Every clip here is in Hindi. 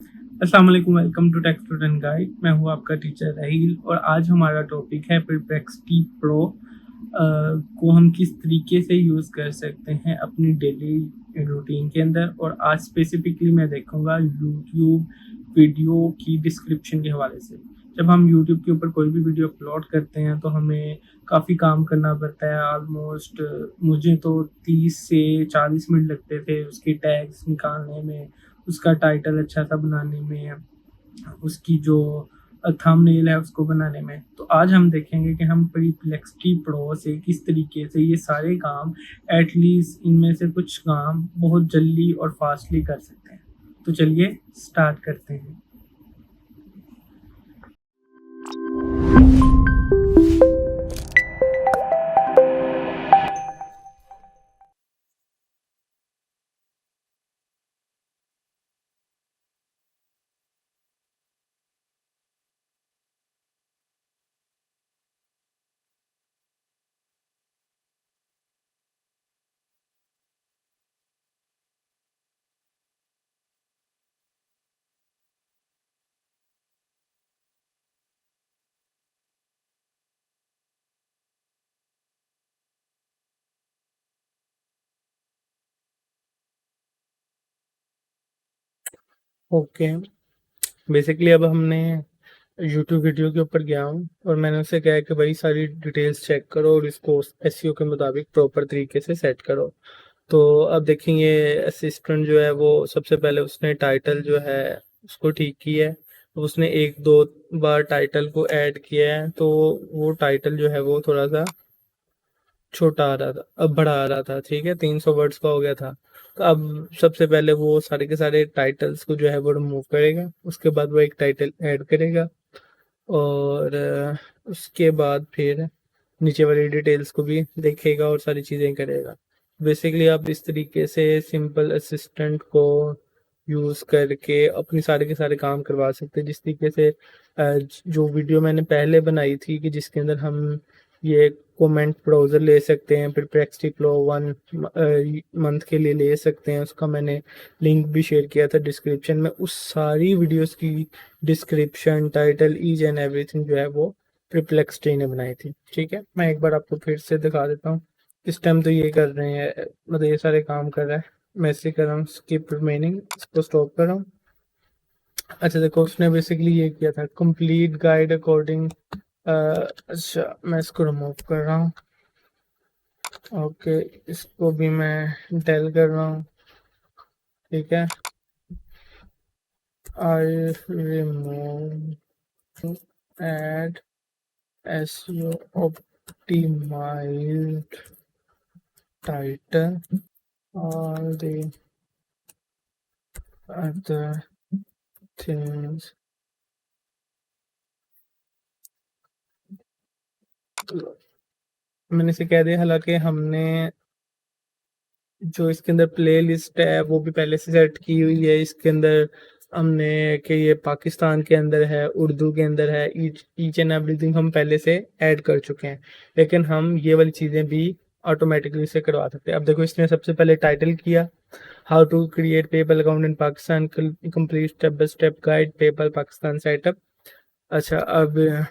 अस्सलाम वालेकुम, welcome to tech student guide. मैं हूं आपका टीचर रहील और आज हमारा टॉपिक है परप्लेक्सिटी प्रो को हम किस तरीके से यूज़ कर सकते हैं अपनी डेली रूटीन के अंदर। और आज स्पेसिफिकली मैं देखूंगा यूट्यूब वीडियो की डिस्क्रिप्शन के हवाले से। जब हम यूट्यूब के ऊपर कोई भी वीडियो अपलोड करते हैं तो हमें काफ़ी काम करना पड़ता है। ऑलमोस्ट मुझे तो 30 से 40 मिनट लगते थे उसके टैग्स निकालने में, उसका टाइटल अच्छा सा बनाने में, उसकी जो थंबनेल है उसको बनाने में। तो आज हम देखेंगे कि हम परप्लेक्सिटी प्रो से किस तरीके से ये सारे काम, एटलीस्ट इनमें से कुछ काम बहुत जल्दी और फास्टली कर सकते हैं। तो चलिए स्टार्ट करते हैं। ओके, बेसिकली अब हमने यूट्यूब वीडियो के ऊपर गया हूँ और मैंने उससे कहा है कि भाई सारी डिटेल्स चेक करो और इसको एसईओ के मुताबिक प्रॉपर तरीके से सेट करो। तो अब देखेंगे असिस्टेंट जो है वो सबसे पहले उसने टाइटल जो है उसको ठीक किया है। उसने एक दो बार टाइटल को ऐड किया है तो वो टाइटल जो है वो थोड़ा सा छोटा आ रहा था, अब बड़ा आ रहा था। ठीक है, 300 वर्ड्स का हो गया था। तो अब सबसे पहले वो सारे के सारे टाइटल्स को जो है वो रिमूव करेगा, उसके बाद वो एक टाइटल ऐड करेगा और उसके बाद फिर नीचे वाली डिटेल्स को भी देखेगा और सारी चीज़ें करेगा। बेसिकली आप इस तरीके से सिंपल असिस्टेंट को यूज़ करके अपनी सारे के सारे काम करवा सकते हैं। जिस तरीके से जो वीडियो मैंने पहले बनाई थी कि जिसके अंदर हम ये कमेंट ब्राउज़र ले सकते हैं, परप्लेक्सिटी प्रो 1 मंथ के लिए ले सकते हैं, उसका मैंने लिंक भी शेयर किया था डिस्क्रिप्शन में। उस सारी वीडियोस की description, title, each and everything जो है वो परप्लेक्सिटी ने बनाई थी। ठीक है, मैं एक बार आपको फिर से दिखा देता हूँ। इस टाइम तो ये कर रहे हैं, मतलब ये सारे काम कर रहा है। मैं इसलिए कर रहा हूँ स्किप रिमेनिंग, इसको स्टॉप कर रहा हूँ। अच्छा देखो, उसने बेसिकली ये किया था कंप्लीट गाइड अकॉर्डिंग। अच्छा, मैं इसको रिमूव कर रहा हूँ। ओके, इसको भी मैं डेल कर रहा हूँ। ठीक है, I remove add SEO optimized title, all the other things मैंने इसे कह दिया। हालांकि हमने जो इसके अंदर प्ले लिस्ट है वो भी पहले से सेट की हुई है। इसके अंदर हमने कि ये पाकिस्तान के अंदर है, उर्दू के अंदर है, ईच एंड एवरीथिंग हम पहले से ऐड कर चुके हैं। लेकिन हम ये वाली चीज़ें भी ऑटोमेटिकली से करवा सकते हैं। अब देखो, इसने सबसे पहले टाइटल किया, how to create PayPal account in Pakistan, complete step by step guide PayPal Pakistan setup. अच्छा, अब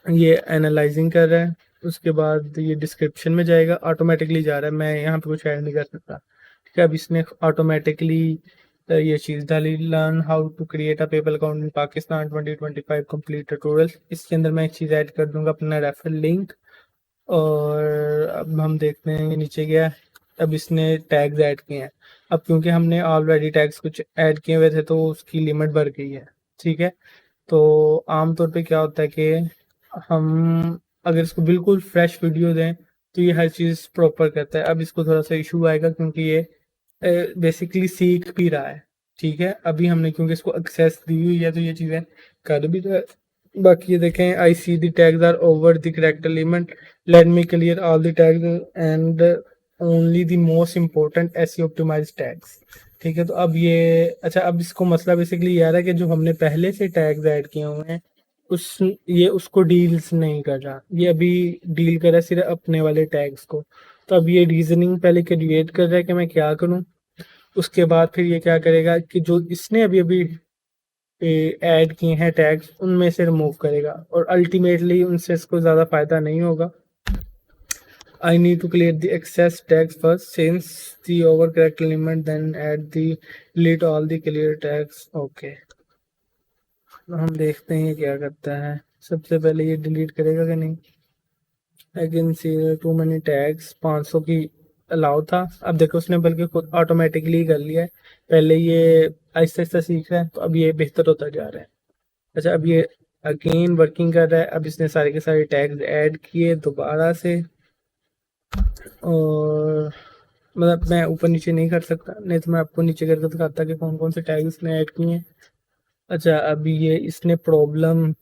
ये एनालाइजिंग कर रहा है, उसके बाद ये डिस्क्रिप्शन में जाएगा, ऑटोमेटिकली जा रहा है, मैं यहाँ पे कुछ ऐड नहीं कर सकता। ठीक है, अब इसने ऑटोमेटिकली ये चीज़ डाली, learn how to create a PayPal account in Pakistan 2025 complete tutorial. इसके अंदर मैं एक चीज़ ऐड कर दूंगा, अपना रेफर लिंक। और अब हम देखते हैं, ये नीचे गया। अब इसने टैग्स ऐड किए हैं। अब क्योंकि हमने ऑलरेडी टैग्स कुछ ऐड किए हुए थे तो उसकी लिमिट बढ़ गई है। ठीक है, तो आमतौर पे क्या होता है कि हम अगर इसको बिल्कुल फ्रेश वीडियो दें तो ये हर चीज़ प्रॉपर करता है। अब इसको थोड़ा सा इशू आएगा क्योंकि ये बेसिकली सीख भी रहा है। ठीक है, अभी हमने क्योंकि इसको एक्सेस दी हुई है तो ये चीज़ें कर भी रहा है। बाकी ये देखें, I see the tags are over the character limit, let me clear all the tags and only the most important SEO optimized tags. ठीक है, तो अब ये अच्छा, अब इसको मसला बेसिकली ये आ रहा है कि जो हमने पहले से टैग्स ऐड किए हुए हैं ये उसको डील्स नहीं कर रहा, ये अभी डील कर रहा है सिर्फ अपने वाले टैग्स को। तो अब ये रीजनिंग पहले क्रिएट कर रहा है कि मैं क्या करूं, उसके बाद फिर ये क्या करेगा कि जो इसने अभी अभी ऐड किए हैं टैग्स उनमें से रिमूव करेगा और अल्टीमेटली उनसे इसको ज़्यादा फ़ायदा नहीं होगा। I need to clear the excess tags first since the overcorrect limit, then add the delete all the clear tags. Okay. तो हम देखते हैं ये क्या करता है। सबसे पहले ये डिलीट करेगा कि नहीं। I can see too many tags 500 की अलाउ था। अब देखो उसने बल्कि खुद ऑटोमेटिकली कर लिया है। पहले ये आहिस्ता आहिस्ता सीख रहा है तो अब ये बेहतर होता जा रहा है। अच्छा अब ये अगेन वर्किंग कर रहा है। अब इसने सारे के सारे टैग्स ऐड किए दोबारा से और मतलब मैं ऊपर नीचे नहीं कर सकता, नहीं तो मैं आपको नीचे करके दिखाता कि कौन कौन से टैग इसने ऐड किए हैं। अच्छा अभी ये इसने प्रॉब्लम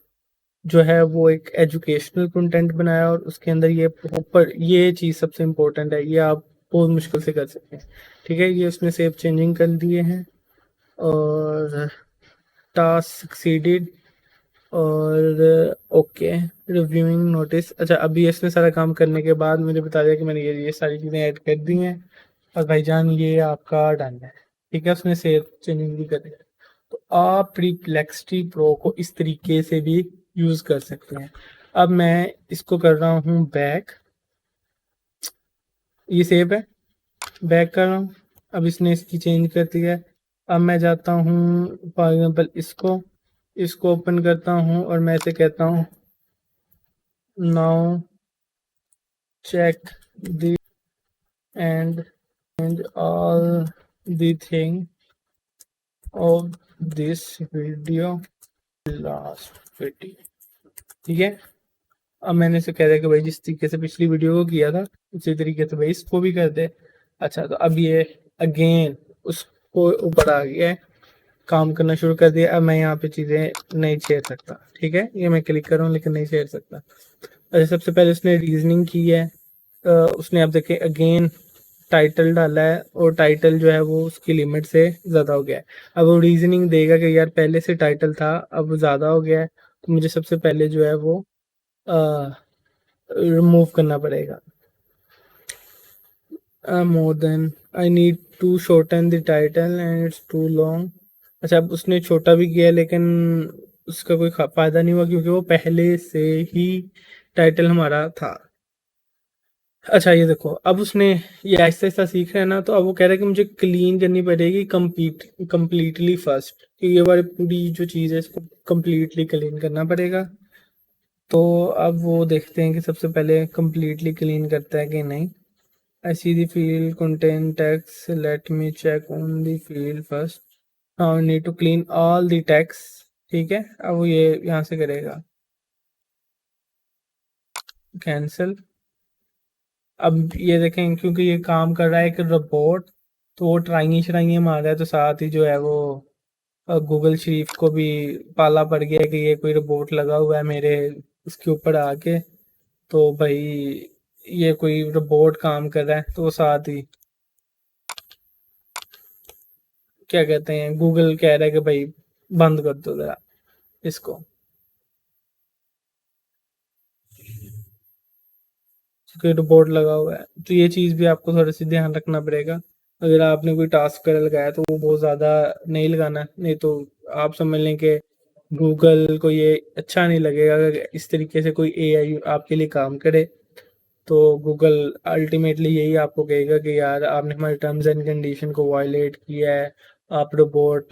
जो है वो एक एजुकेशनल कंटेंट बनाया और उसके अंदर ये ऊपर ये चीज़ सबसे इम्पोर्टेंट है, ये आप बहुत मुश्किल से कर सकते हैं। ठीक है ये उसने सेव चेंजिंग कर दिए हैं और टास्क सक्सीडेड और ओके रिव्यूइंग नोटिस। अच्छा अभी इसने सारा काम करने के बाद मुझे बता दिया कि मैंने ये सारी चीज़ें ऐड कर दी हैं और भाईजान ये आपका डन है। ठीक है उसने सेव चेंजिंग भी कर दिया। तो आप परप्लेक्सिटी प्रो को इस तरीके से भी यूज़ कर सकते हैं। अब मैं इसको कर रहा हूँ बैक, ये सेव है, बैक कर रहा हूँ। अब इसने इसकी चेंज कर दिया है। अब मैं जाता हूँ फॉर एग्जाम्पल इसको इसको ओपन करता हूँ और मैं इसे कहता हूँ now check the and all the thing of this video last video। ठीक है अब मैंने इसे कह दिया कि भाई जिस तरीके से पिछली वीडियो को किया था उसी तरीके से भाई इसको भी कर दे। अच्छा तो अब ये अगेन उसको ऊपर आ गया है, काम करना शुरू कर दिया। अब मैं यहाँ पे चीज़ें नहीं छेड़ सकता। ठीक है ये मैं क्लिक कर रहा हूँ लेकिन नहीं छेड़ सकता। अच्छा सबसे पहले उसने रीजनिंग की है। उसने अब देखे अगेन टाइटल डाला है और टाइटल जो है वो उसकी लिमिट से ज़्यादा हो गया है। अब वो रीजनिंग देगा कि यार पहले से टाइटल था अब ज़्यादा हो गया है तो मुझे सबसे पहले जो है वो रिमूव करना पड़ेगा। More than I need to shorten the title and it's too long. अच्छा अब उसने छोटा भी किया लेकिन उसका कोई फ़ायदा नहीं हुआ क्योंकि वो पहले से ही टाइटल हमारा था। अच्छा ये देखो अब उसने ये आहिस्ता आहिस्ता सीख रहा है ना तो अब वो कह रहा है कि मुझे क्लीन करनी पड़ेगी कंप्लीटली फर्स्ट कि ये वाली पूरी जो चीज़ है इसको कंप्लीटली क्लीन करना पड़ेगा। तो अब वो देखते हैं कि सबसे पहले कंप्लीटली क्लीन करता है कि नहीं। I see the field contain tags let me check on the field first. Now need to clean all the tags. ठीक है अब वो ये यहाँ से करेगा कैंसिल। अब ये देखें क्योंकि ये काम कर रहा है एक रोबोट तो वो ट्राइंगी श्राइंगी मार रहा है तो साथ ही जो है वो गूगल शरीफ को भी पाला पड़ गया है कि ये कोई रोबोट लगा हुआ है मेरे इसके ऊपर आके। तो भाई ये कोई रोबोट काम कर रहा है तो वो साथ ही क्या कहते हैं गूगल कह रहा है कि भाई बंद कर दो जरा इसको कोई रोबोट लगा हुआ है। तो ये चीज़ भी आपको थोड़ा सी ध्यान रखना पड़ेगा। अगर आपने कोई टास्क कर लगाया तो वो बहुत ज़्यादा नहीं लगाना, नहीं तो आप समझ लें कि गूगल को ये अच्छा नहीं लगेगा अगर इस तरीके से कोई एआई आपके लिए काम करे। तो गूगल अल्टीमेटली यही आपको कहेगा कि यार आपने हमारे टर्म्स एंड कंडीशन को वायलेट किया है, आप रोबोट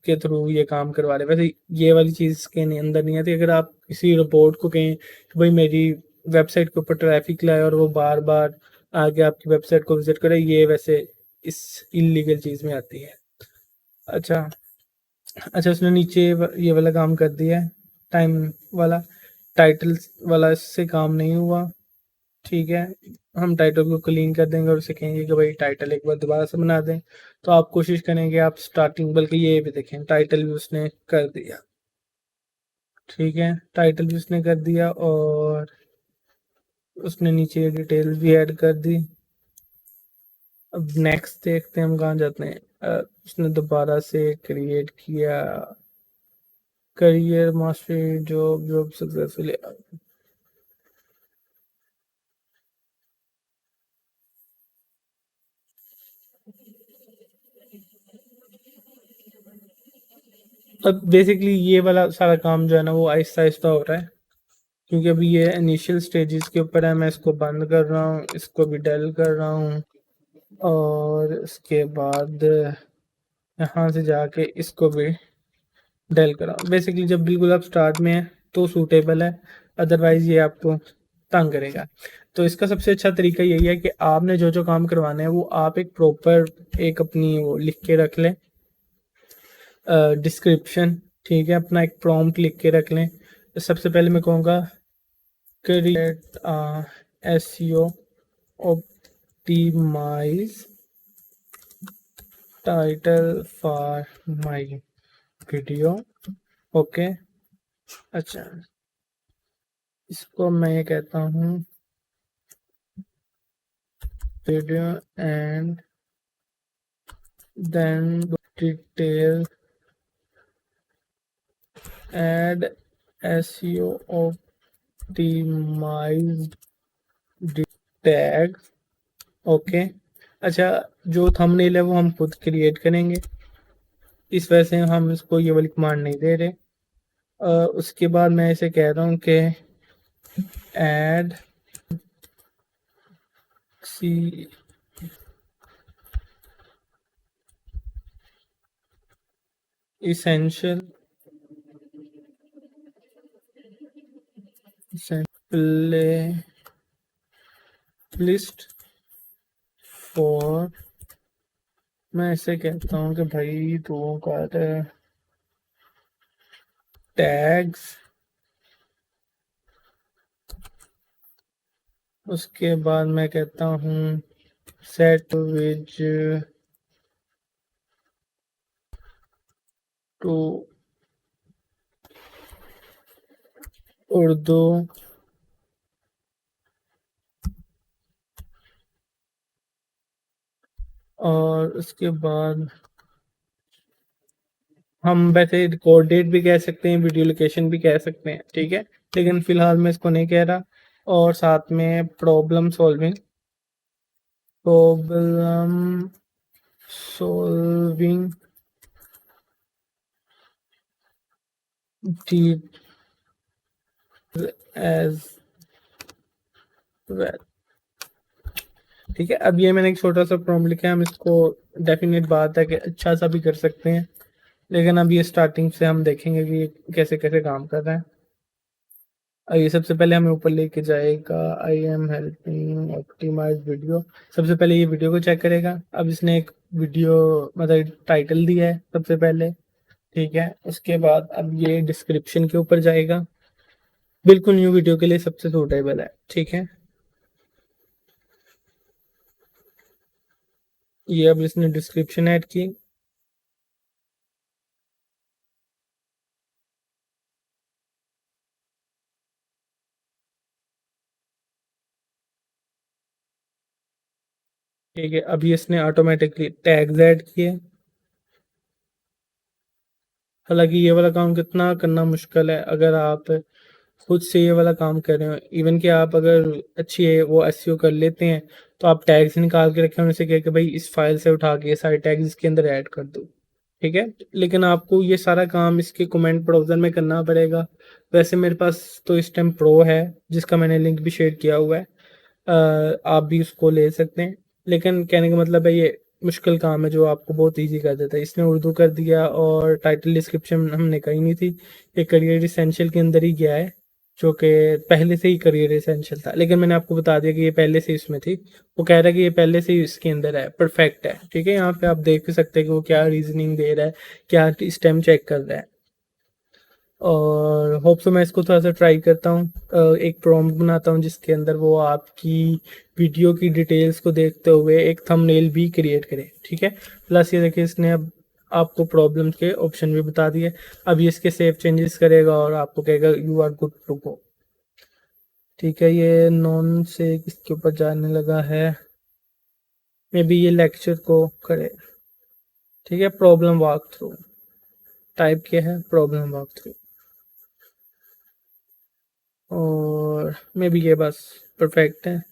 के थ्रू ये काम करवा रहे हैं। वैसे ये वाली चीज़ के अंदर नहीं आती। अगर आप किसी रोबोट को कहें कि भाई मेरी वेबसाइट के ऊपर ट्रैफिक लाए और वो बार बार आगे आपकी वेबसाइट को विजिट करे, ये वैसे इस इलीगल चीज़ में आती है। अच्छा अच्छा उसने नीचे ये वाला काम कर दिया है टाइम वाला, टाइटल वाला इससे काम नहीं हुआ। ठीक है हम टाइटल को क्लीन कर देंगे और उसे कहेंगे कि भाई टाइटल एक बार दोबारा से बना दें। तो आप कोशिश करेंगे आप स्टार्टिंग, बल्कि ये भी देखें टाइटल भी उसने कर दिया। ठीक है टाइटल भी उसने कर दिया और उसने नीचे डिटेल भी ऐड कर दी। अब नेक्स्ट देखते हैं हम कहाँ जाते हैं। उसने दोबारा से क्रिएट किया career mastery job job successfully. अब बेसिकली ये वाला सारा काम जो है ना वो आहिस्ता आहिस्ता हो रहा है, क्योंकि अभी ये इनिशियल स्टेजेस के ऊपर है। मैं इसको बंद कर रहा हूँ, इसको भी डल कर रहा हूँ, और इसके बाद यहाँ से जाके इसको भी डल कर रहा हूँ। बेसिकली जब बिल्कुल आप स्टार्ट में है तो सूटेबल है, अदरवाइज ये आपको तंग करेगा। तो इसका सबसे अच्छा तरीका यही है कि आपने जो जो काम करवाना है वो आप एक प्रॉपर एक अपनी वो लिख के रख लें, डिस्क्रिप्शन, ठीक है, अपना एक प्रॉम्प्ट लिख के रख लें। तो सबसे पहले मैं कहूँगा create SEO optimize title for my video. Okay, अच्छा, इसको मैं ये कहता हूँ video and then detail add SEO optimized tag. Okay, अच्छा, जो थंबनेल है वो हम खुद क्रिएट करेंगे, इस वजह से हम इसको ये वाली कमांड नहीं दे रहे। उसके बाद मैं इसे कह रहा हूँ कि add see essential playlist for, मैं इसे कहता हूँ कि भाई तू कर टैग्स। उसके बाद मैं कहता हूँ सेट विज टू उर्दू और उसके बाद हम वैसे कोऑर्डिनेट भी कह सकते हैं, वीडियो लोकेशन भी कह सकते हैं, ठीक है, लेकिन फिलहाल मैं इसको नहीं कह रहा। और साथ में प्रॉब्लम सॉल्विंग एज वेल, ठीक है। अब ये मैंने एक छोटा सा प्रॉम्प्ट लिखा है, हम इसको डेफिनेट बात है कि अच्छा सा भी कर सकते हैं, लेकिन अब ये स्टार्टिंग से हम देखेंगे कि ये कैसे कैसे काम कर रहा है। ये सबसे पहले हमें ऊपर लेके जाएगा, I am helping optimize video. सबसे पहले ये वीडियो को चेक करेगा। अब इसने एक वीडियो मतलब टाइटल दिया है सबसे पहले, ठीक है। उसके बाद अब ये डिस्क्रिप्शन के ऊपर जाएगा, बिल्कुल न्यू वीडियो के लिए सबसे सूटेबल है, ठीक है। ये अब इसने डिस्क्रिप्शन ऐड की, ठीक है। अभी इसने ऑटोमेटिकली टैग्स ऐड किए। हालांकि ये वाला काम कितना करना मुश्किल है अगर आप खुद से ये वाला काम कर रहे हो। इवन कि आप अगर अच्छी है वो एसईओ कर लेते हैं तो आप टैग्स निकाल के रखें, उनसे कह के भाई इस फाइल से उठा के सारे टैग्स इसके अंदर ऐड कर दो, ठीक है। लेकिन आपको ये सारा काम इसके कमेंट ब्राउज़र में करना पड़ेगा। वैसे मेरे पास तो इस टाइम प्रो है, जिसका मैंने लिंक भी शेयर किया हुआ है, आप भी उसको ले सकते हैं। लेकिन कहने का मतलब है ये मुश्किल काम है जो आपको बहुत इजी कर देता है। इसने उर्दू कर दिया और टाइटल डिस्क्रिप्शन हमने कही नहीं थी, ये करियर इसेंशियल के अंदर ही गया है, जो कि पहले से ही करियर इसेंशियल था, लेकिन मैंने आपको बता दिया कि ये पहले से इसमें थी। वो कह रहा है कि ये पहले से ही इसके अंदर है, परफेक्ट है, ठीक है। यहाँ पे आप देख सकते हैं कि वो क्या रीजनिंग दे रहा है, क्या स्टेम चेक कर रहा है। और होप सो मैं इसको थोड़ा सा ट्राई करता हूँ, एक प्रॉम्प्ट बनाता हूँ जिसके अंदर वो आपकी वीडियो की डिटेल्स को देखते हुए एक थंबनेल भी क्रिएट करे, ठीक है। प्लस ये देखिए इसने अब आपको प्रॉब्लम्स के ऑप्शन भी बता दिए। अब ये इसके सेव चेंजेस करेगा और आपको कहेगा you are good to go, ठीक है। ये नॉन से किसके ऊपर जाने लगा है, मे बी ये लेक्चर को करे, ठीक है। प्रॉब्लम वॉक थ्रू टाइप किया है, प्रॉब्लम वॉक थ्रू, और मे बी ये बस परफेक्ट है।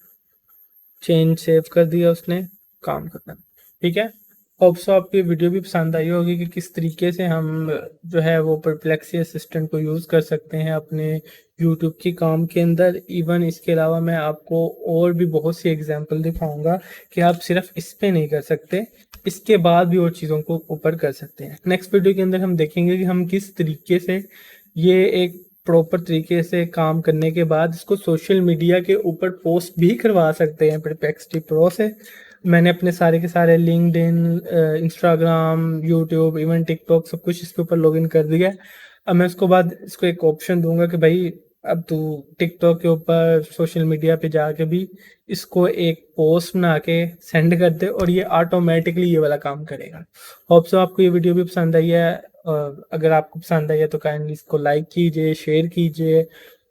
चेंज सेव कर दिया उसने, काम खत्म, ठीक है। होप सो आपको ये वीडियो भी पसंद आई होगी कि किस तरीके से हम जो है वो परप्लेक्सी असिस्टेंट को यूज़ कर सकते हैं अपने यूट्यूब के काम के अंदर। इवन इसके अलावा मैं आपको और भी बहुत सी एग्जांपल दिखाऊंगा कि आप सिर्फ इस पे नहीं कर सकते, इसके बाद भी और चीज़ों को ऊपर कर सकते हैं। नेक्स्ट वीडियो के अंदर हम देखेंगे कि हम किस तरीके से ये एक प्रॉपर तरीके से काम करने के बाद इसको सोशल मीडिया के ऊपर पोस्ट भी करवा सकते हैं परप्लेक्सिटी प्रो से। मैंने अपने सारे के सारे LinkedIn, Instagram, YouTube, even TikTok सब कुछ इसके ऊपर लॉगिन कर दिया है। अब मैं उसको बाद इसको एक ऑप्शन दूंगा कि भाई अब तू टिकटॉक के ऊपर सोशल मीडिया पे जाके भी इसको एक पोस्ट बना के सेंड कर दे और ये ऑटोमेटिकली ये वाला काम करेगा। होप सो आपको ये वीडियो भी पसंद आई है। अगर आपको पसंद आई है तो काइंडली इसको लाइक कीजिए, शेयर कीजिए,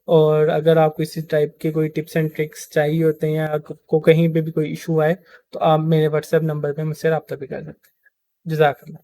और अगर आपको इसी टाइप के कोई टिप्स एंड ट्रिक्स चाहिए होते हैं या आपको कहीं पे भी कोई इशू आए तो आप मेरे व्हाट्सएप नंबर पे मुझसे रब्ता भी कर सकते हैं। जज़ाकल्लाह।